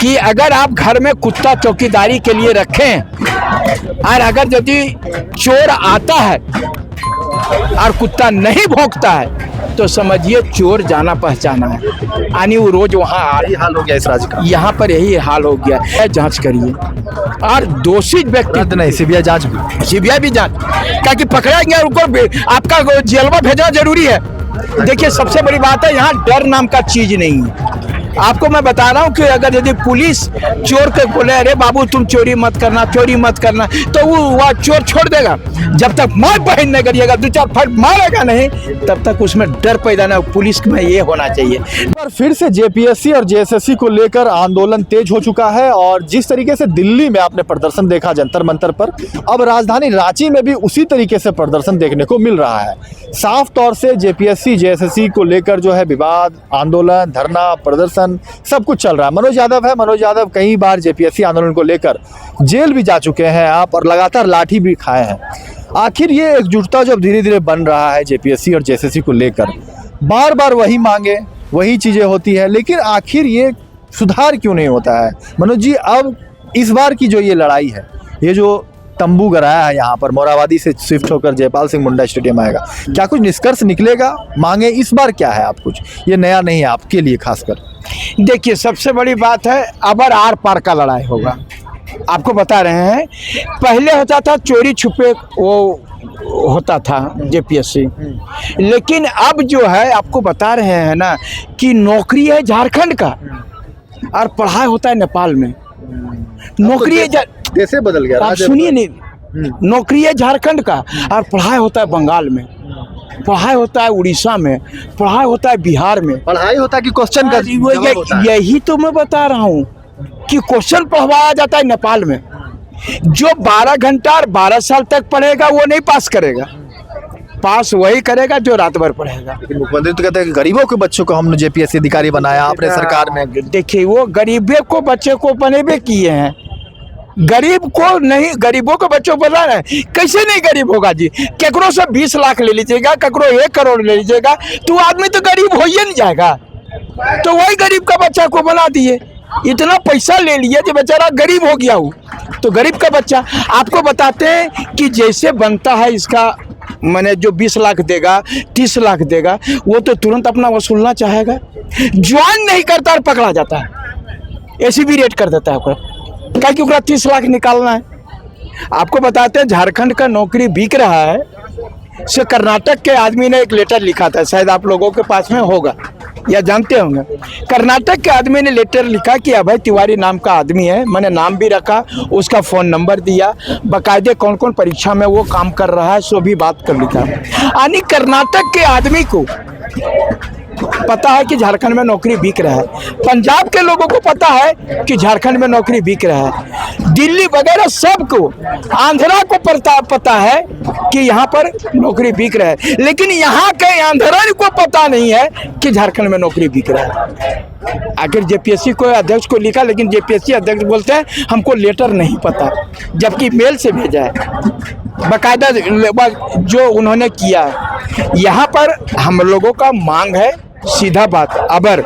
कि अगर आप घर में कुत्ता चौकीदारी के लिए रखें और अगर यदि चोर आता है और कुत्ता नहीं भौंकता है तो समझिए चोर जाना पहचाना है, यानी वो रोज वहाँ आ रही। हाल हो गया इस राज्य का। यहाँ पर यही हाल हो गया है। जांच करिए और दोषी व्यक्ति नहीं, सीबीआई जांच भी, सीबीआई भी जांच, क्या कि पकड़ेंगे उनको आपका जेलवा भेजना जरूरी है। देखिए सबसे बड़ी बात है यहाँ डर नाम का चीज नहीं है। आपको मैं बता रहा हूँ कि अगर यदि पुलिस चोर को बोले अरे बाबू तुम चोरी मत करना तो वो चोर छोड़ देगा। जब तक मार बहन नहीं करिएगा, 2-4 फट मारेगा नहीं, तब तक उसमें डर पैदा ना। पुलिस में ये होना चाहिए। पर फिर से जेपीएससी और जेएसएससी को लेकर आंदोलन तेज हो चुका है और जिस तरीके से दिल्ली में आपने प्रदर्शन देखा जंतर मंतर पर, अब राजधानी रांची में भी उसी तरीके से प्रदर्शन देखने को मिल रहा है। साफ तौर से जेपीएससी जेएसएससी को लेकर जो है विवाद, आंदोलन, धरना, प्रदर्शन सब कुछ चल रहा है। मनोज यादव कई बार जेपीएससी आंदोलन को लेकर जेल भी जा चुके हैं आप और लगातार लाठी भी खाए हैं। आखिर ये एकजुटता जो धीरे धीरे बन रहा है जेपीएससी और जेएसएससी को लेकर, बार बार वही मांगे, वही चीजें होती है, लेकिन आखिर ये सुधार क्यों नहीं होता है? मनोज जी, अब इस बार की जो ये लड़ाई है, ये जो तंबू गराया है यहाँ पर, मोराबादी से शिफ्ट होकर जयपाल सिंह मुंडा स्टेडियम आएगा, क्या कुछ निष्कर्ष निकलेगा? मांगे इस बार क्या है? आप कुछ, ये नया नहीं है आपके लिए खासकर। देखिए सबसे बड़ी बात है अब आर पार का लड़ाई होगा। आपको बता रहे हैं पहले होता था चोरी छुपे वो होता था जेपीएससी, लेकिन अब जो है आपको बता रहे हैं ना कि नौकरी है झारखंड का और पढ़ाई होता है नेपाल में। नौकरी है कैसे बदल गया? आप सुनिए नहीं, नौकरी है झारखंड का और पढ़ाई होता है बंगाल में, पढ़ाई होता है उड़ीसा में, पढ़ाई होता है बिहार में। पढ़ाई होता है कि क्वेश्चन का? यही तो मैं बता रहा हूँ कि क्वेश्चन पढ़वाया जाता है नेपाल में। जो 12 घंटा और 12 साल तक पढ़ेगा वो नहीं पास करेगा, पास वही करेगा जो रात भर पढ़ेगा। लेकिन मुख्यमंत्री तो कहते हैं कि गरीबों के बच्चों को हमने जेपीएससी अधिकारी बनाया अपने सरकार में। देखिए वो गरीबों को बच्चे को बनेबे किए हैं, गरीब को नहीं, गरीबों को बच्चों को बना है। कैसे नहीं गरीब होगा जी? केकरो से 20 लाख ले लीजिएगा, केकरो 1 करोड़ ले लीजिएगा तो आदमी तो गरीब हो ही नहीं जाएगा। तो वही गरीब का बच्चा को बना दिए, इतना पैसा ले लिए जो बेचारा गरीब हो गया हो, तो गरीब का बच्चा। आपको बताते हैं कि जैसे बनता है इसका, मैंने जो 20 लाख देगा, 30 लाख देगा, वो तो तुरंत अपना वसूलना चाहेगा, ज्वाइन नहीं करता और पकड़ा जाता है, एसीबी रेट कर देता है ओकरा, क्या कि 30 लाख निकालना है। आपको बताते हैं झारखंड का नौकरी बिक रहा है। से कर्नाटक के आदमी ने एक लेटर लिखा था, शायद आप लोगों के पास में होगा या जानते होंगे। कर्नाटक के आदमी ने लेटर लिखा कि अभय तिवारी नाम का आदमी है, मैंने नाम भी रखा, उसका फ़ोन नंबर दिया, बाकायदे कौन कौन परीक्षा में वो काम कर रहा है सो भी बात कर लिखा। यानी कर्नाटक के आदमी को पता है कि झारखंड में नौकरी बिक रहा है, पंजाब के लोगों को पता है कि झारखंड में नौकरी बिक रहा है, दिल्ली वगैरह सबको, आंध्रा को पता है कि यहाँ पर नौकरी बिक रहा है, लेकिन यहाँ के आंध्रा को पता नहीं है कि झारखंड में नौकरी बिक रहा है। आखिर जेपीएससी को अध्यक्ष को लिखा, लेकिन जेपीएससी अध्यक्ष बोलते हैं हमको लेटर नहीं पता, जबकि मेल से भेजा है बाकायदा जो उन्होंने किया है। यहाँ पर हम लोगों का मांग है, सीधा बात अबर,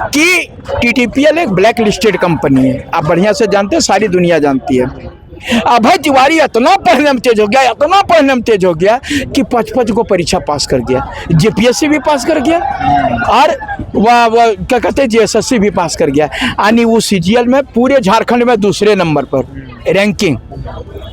कि टीटीपीएल एक ब्लैक लिस्टेड कंपनी है, आप बढ़िया से जानते हैं, सारी दुनिया जानती है। अभय तिवारी इतना पढ़ने में तेज हो गया, इतना पढ़ने में तेज हो गया कि 5 को परीक्षा पास कर गया, जेपीएससी भी पास कर गया और वह क्या कहते हैं जेएसएससी भी पास कर गया, यानी वो सीजीएल में पूरे झारखंड में दूसरे नंबर पर रैंकिंग।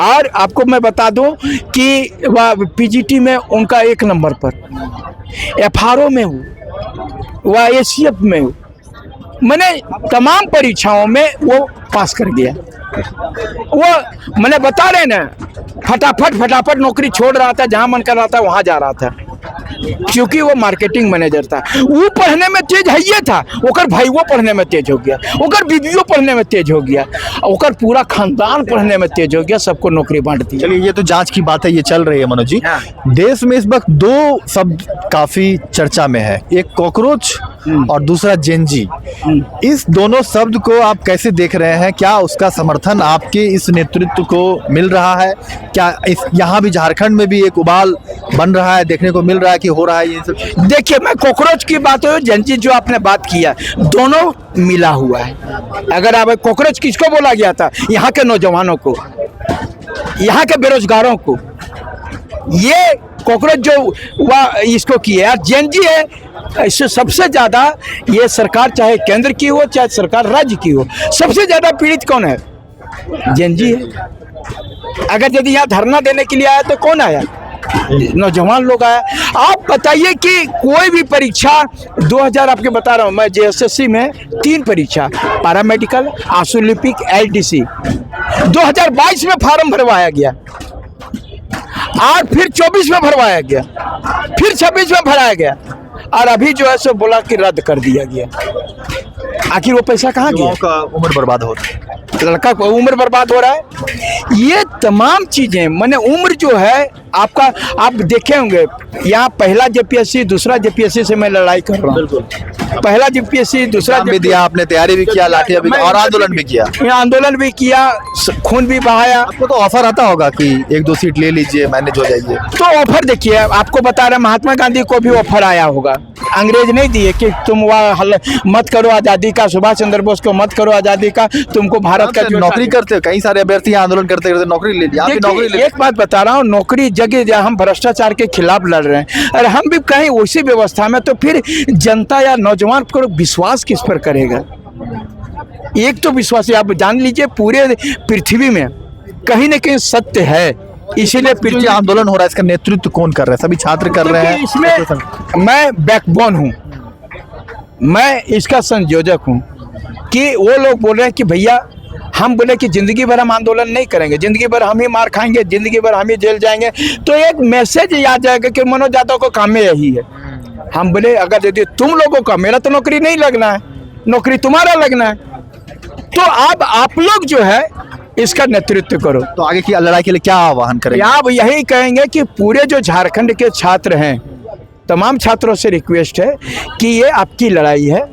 और आपको मैं बता दूं कि वह पीजीटी में उनका 1 नंबर पर, एफआरओ में हो, वह एसीएफ में हो, मैंने तमाम परीक्षाओं में वो पास कर गया। वो मैंने बता रहे ना, फटाफट नौकरी छोड़ रहा था, जहां मन कर रहा था वहां जा रहा था, क्योंकि वो मार्केटिंग मैनेजर था। वो पढ़ने में तेज है, ये था ओकर भाई वो पढ़ने में तेज हो गया, ओकर बीवियों पढ़ने में तेज हो गया, ओकर पूरा खानदान पढ़ने में तेज हो गया, सबको नौकरी बांट दी। चलिए ये तो जांच की बात है, ये चल रही है मनोज जी। देश में इस वक्त 2 शब्द काफी चर्चा में है, एक कॉकरोच और दूसरा जेनजी। इस दोनों शब्द को आप कैसे देख रहे हैं? क्या उसका समर्थन आपके इस नेतृत्व को मिल रहा है? क्या यहाँ भी झारखंड में भी एक उबाल बन रहा है, देखने को मिल रहा है कि कि हो रहा है ये सब? देखिए, मैं कॉकरोच की बात हो, जनजी जो आपने बात किया, दोनों मिला हुआ है। अगर आप कॉकरोच किसको बोला गया था? यहाँ के नौजवानों को, यहाँ के बेरोजगारों को। ये कॉकरोच जो वह इसको किया है, जनजी है। इससे सबसे ज्यादा ये सरकार चाहे केंद्र की हो चाहे सरकार राज्य की हो, सबसे ज्यादा पीड़ित कौन है? जनजी है। अगर यदि यहाँ धरना देने के लिए आया तो कौन आया? नौजवान लोग आया। आप बताइए कि कोई भी परीक्षा 2000 आपके बता रहा हूँ मैं, जेएसएससी में 3 परीक्षा, पैरामेडिकल, आशुलिपिक, एलडीसी, 2022 में फार्म भरवाया गया और फिर 24 में भरवाया गया, फिर 26 में भराया गया और अभी जो है सो बोला कि रद्द कर दिया गया। आखिर वो पैसा कहाँ गया? युवाओं का उम्र बर्बाद हो रहा है, लड़का को उम्र बर्बाद हो रहा है। ये तमाम चीजें, माने उम्र जो है आपका, आप देखे होंगे यहाँ पहला जेपीएससी दूसरा जेपीएससी से मैं लड़ाई कर रहा हूँ। पहला जेपीएससी दूसरा एग्जाम भी दिया आपने, तैयारी भी किया, लाठियां भी और आंदोलन भी किया। यहाँ आंदोलन भी किया, खून भी बहाया। आपको तो ऑफर आता होगा कि 1-2 सीट ले लीजिए, मैनेज हो जाइए। तो ऑफर देखिए, आपको बता रहे महात्मा गांधी को भी ऑफर आया होगा, अंग्रेज नहीं दिए कि तुम वह मत करो आजादी का, सुभाष चंद्र बोस को मत करो आजादी का, तुमको भारत का जो नौकरी करते, कई सारे अभ्यर्थी आंदोलन करते करते नौकरी ले लिया। आप भी नौकरी ले, एक बात बता रहा हूँ, नौकरी जगह हम भ्रष्टाचार के खिलाफ लड़ रहे हैं और हम भी कहीं उसी व्यवस्था में, तो फिर जनता या नौजवान को विश्वास किस पर करेगा? एक तो विश्वास, आप जान लीजिए पूरे पृथ्वी में कहीं न कहीं सत्य है, इसीलिए जो ये आंदोलन हो रहा है इसका नेतृत्व कौन कर रहा है? सभी छात्र कर रहे हैं। इसमें मैं बैकबोन हूँ, मैं इसका संयोजक हूँ कि वो लोग बोल रहे हैं कि भैया हम बोले कि जिंदगी भर हम आंदोलन नहीं करेंगे, जिंदगी भर हम ही मार खाएंगे, जिंदगी भर हम ही जेल जाएंगे, तो एक मैसेज आ जाएगा कि मनोज यादव को काम में यही है। हम बोले अगर यदि तुम लोगों का, मेरा तो नौकरी नहीं लगना है, नौकरी तुम्हारा लगना है, तो अब आप लोग जो है इसका नेतृत्व करो। तो आगे की लड़ाई के लिए क्या आह्वान करेंगे? आप यही कहेंगे कि पूरे जो झारखंड के छात्र हैं, तमाम छात्रों से रिक्वेस्ट है कि ये आपकी लड़ाई है,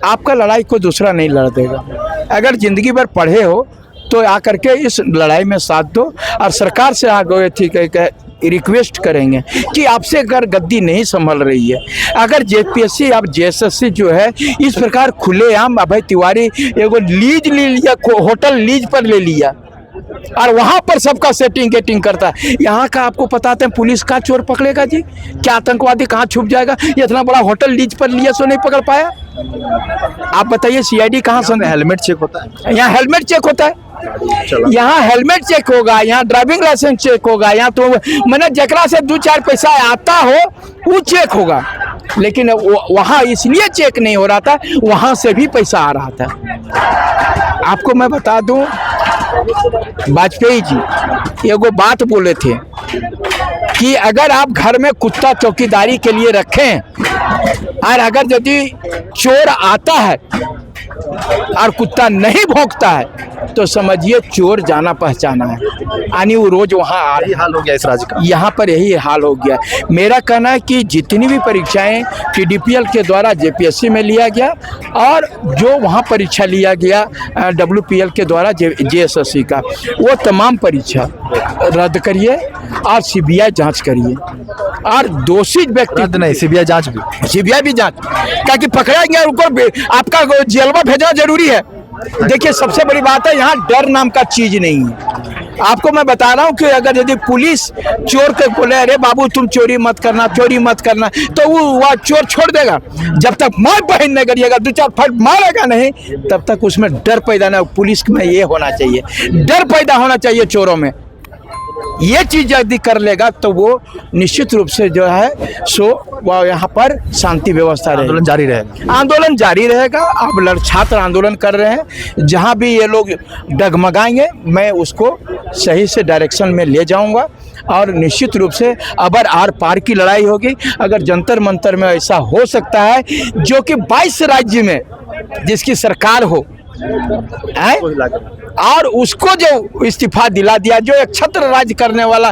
आपका लड़ाई को दूसरा नहीं लड़ देगा। अगर जिंदगी भर पढ़े हो तो आकर के इस लड़ाई में साथ दो और सरकार से आगे ठीक है रिक्वेस्ट करेंगे कि आपसे अगर गद्दी नहीं संभल रही है, अगर जेपीएससी आप जेएसएससी जो है इस प्रकार खुलेआम अभय तिवारी एगो लीज ले लिया, होटल लीज पर ले लिया और वहां पर सबका सेटिंग गेटिंग करता है। यहाँ का आपको बताते हैं पुलिस का चोर पकड़ेगा जी? क्या आतंकवादी कहाँ छुप जाएगा? ये इतना बड़ा होटल लीज पर लिया सो नहीं पकड़ पाया? आप बताइए सीआईडी कहाँ से? हेलमेट चेक होता है, यहाँ हेलमेट चेक होता है, यहाँ हेलमेट चेक होगा, यहाँ ड्राइविंग लाइसेंस चेक होगा, यहाँ तो मैंने जकरा से 2-4 पैसा आता हो वो चेक होगा, लेकिन वहाँ इसलिए चेक नहीं हो रहा था, वहाँ से भी पैसा आ रहा था। आपको मैं बता दूं, वाजपेयी जी एगो बात बोले थे कि अगर आप घर में कुत्ता चौकीदारी के लिए रखें और अगर यदि चोर आता है और कुत्ता नहीं भौंकता है तो समझिए चोर जाना पहचाना है, यानी वो रोज वहाँ आ रही। हाल हो गया इस राज्य का, यहाँ पर यही हाल हो गया। मेरा कहना है कि जितनी भी परीक्षाएं पीडीपीएल के द्वारा जेपीएससी में लिया गया और जो वहाँ परीक्षा लिया गया डब्ल्यूपीएल के द्वारा जेएसएससी का, वो तमाम परीक्षा रद्द करिए और सीबीआई जांच करिए और दोषी व्यक्ति रद्द नहीं, सीबीआई जांच भी, सीबीआई भी जांच, ताकि पकड़ा गया उनको आपका जेलवा भेजना जरूरी है। देखिए सबसे बड़ी बात है, यहाँ डर नाम का चीज नहीं है। आपको मैं बता रहा हूँ कि अगर यदि पुलिस चोर के बोले अरे बाबू तुम चोरी मत करना, चोरी मत करना, तो वो चोर छोड़ देगा। जब तक मार बहन नहीं करिएगा, 2-4 फट मारेगा नहीं, तब तक उसमें डर पैदा ना। पुलिस में ये होना चाहिए, डर पैदा होना चाहिए चोरों में। ये चीज यदि कर लेगा तो वो निश्चित रूप से जो है सो वह यहाँ पर शांति व्यवस्था रहेगी, आंदोलन जारी रहेगा, आंदोलन जारी रहेगा। अब छात्र आंदोलन कर रहे हैं, जहाँ भी ये लोग डगमगाएंगे मैं उसको सही से डायरेक्शन में ले जाऊंगा और निश्चित रूप से अबर आर पार की लड़ाई होगी। अगर जंतर मंतर में ऐसा हो सकता है जो कि 22 राज्य में जिसकी सरकार हो है और उसको जो इस्तीफा दिला दिया, जो एक छत्र राज करने वाला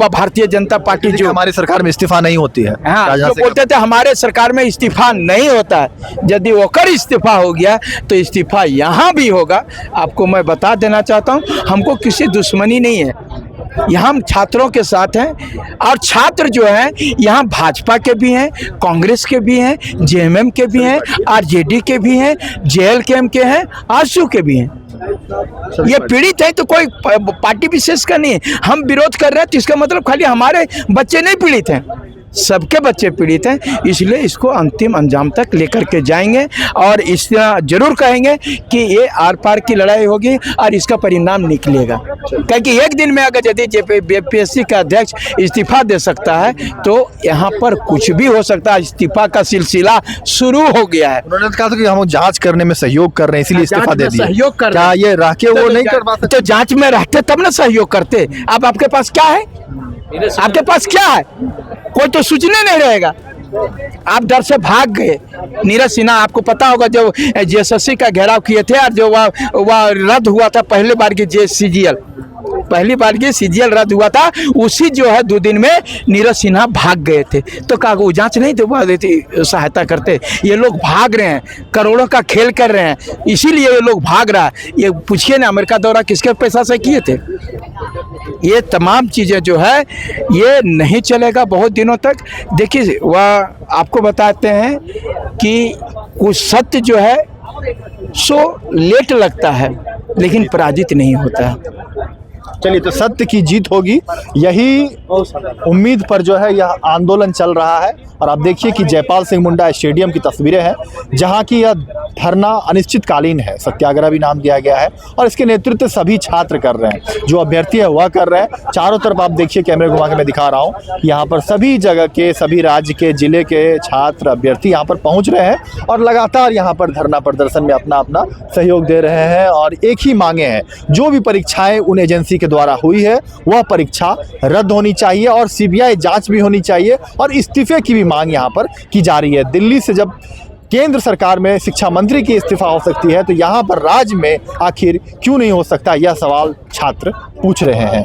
भारतीय जनता पार्टी, जो हमारी सरकार में इस्तीफा नहीं होती है, हाँ, जो बोलते थे हमारे सरकार में इस्तीफा नहीं होता है, यदि ओकर इस्तीफा हो गया तो इस्तीफा यहाँ भी होगा। आपको मैं बता देना चाहता हूँ, हमको किसी दुश्मनी नहीं है, यहाँ हम छात्रों के साथ हैं और छात्र जो हैं यहाँ भाजपा के भी हैं, कांग्रेस के भी हैं, जेएमएम के भी हैं, आरजेडी के भी हैं, जेएलकेएम के हैं, आजसू के भी हैं। ये पीड़ित है तो कोई पार्टी विशेष का नहीं है। हम विरोध कर रहे हैं तो इसका मतलब खाली हमारे बच्चे नहीं पीड़ित हैं, सबके बच्चे पीड़ित हैं। इसलिए इसको अंतिम अंजाम तक लेकर के जाएंगे और इस जरूर कहेंगे कि ये आर पार की लड़ाई होगी और इसका परिणाम निकलेगा। क्योंकि एक दिन में अगर यदि जेपीएससी का अध्यक्ष इस्तीफा दे सकता है तो यहाँ पर कुछ भी हो सकता है। इस्तीफा का सिलसिला शुरू हो गया है। उन्होंने कहा था कि हम जांच करने में सहयोग कर रहे हैं इसीलिए इस्तीफा दे दिया। सहयोग कर क्या ये रह के वो नहीं करवा सकते? तो जांच में रहते तब ना सहयोग करते। अब आपके पास क्या है? आपके पास क्या है? कोई तो सूचने नहीं रहेगा। आप डर से भाग गए। नीरज सिन्हा, आपको पता होगा जब जेएसएससी का घेराव किए थे और जो वह रद्द हुआ था पहले बार की पहली बार की सीजीएल रद्द हुआ था, उसी जो है 2 दिन में नीरज सिन्हा भाग गए थे। तो कहा वो जांच नहीं दे देती, सहायता करते। ये लोग भाग रहे हैं, करोड़ों का खेल कर रहे हैं, इसीलिए ये लोग भाग रहा है। ये पूछिए ना अमेरिका दौरा किसके पैसा से किए थे। ये तमाम चीज़ें जो है ये नहीं चलेगा बहुत दिनों तक। देखिए वह आपको बताते हैं कि कुछ सत्य जो है सो लेट लगता है लेकिन पराजित नहीं होता है। चलिए, तो सत्य की जीत होगी, यही उम्मीद पर जो है यह आंदोलन चल रहा है। और आप देखिए कि जयपाल सिंह मुंडा स्टेडियम की तस्वीरें हैं जहां की यह धरना अनिश्चितकालीन है, सत्याग्रह भी नाम दिया गया है और इसके नेतृत्व सभी छात्र कर रहे हैं। जो अभ्यर्थी है वह कर रहे हैं। चारों तरफ आप देखिए, कैमरे घुमा के मैं दिखा रहा हूँ, यहाँ पर सभी जगह के, सभी राज्य के, जिले के छात्र अभ्यर्थी यहाँ पर पहुँच रहे हैं और लगातार यहाँ पर धरना प्रदर्शन में अपना अपना सहयोग दे रहे हैं। और एक ही मांगे हैं, जो भी परीक्षाएं उन एजेंसी के द्वारा हुई है वह परीक्षा रद्द होनी चाहिए और सीबीआई जांच भी होनी चाहिए और इस्तीफे की भी मांग यहाँ पर की जा रही है। दिल्ली से जब केंद्र सरकार में शिक्षा मंत्री की इस्तीफा हो सकती है तो यहाँ पर राज्य में आखिर क्यों नहीं हो सकता, यह सवाल छात्र पूछ रहे हैं।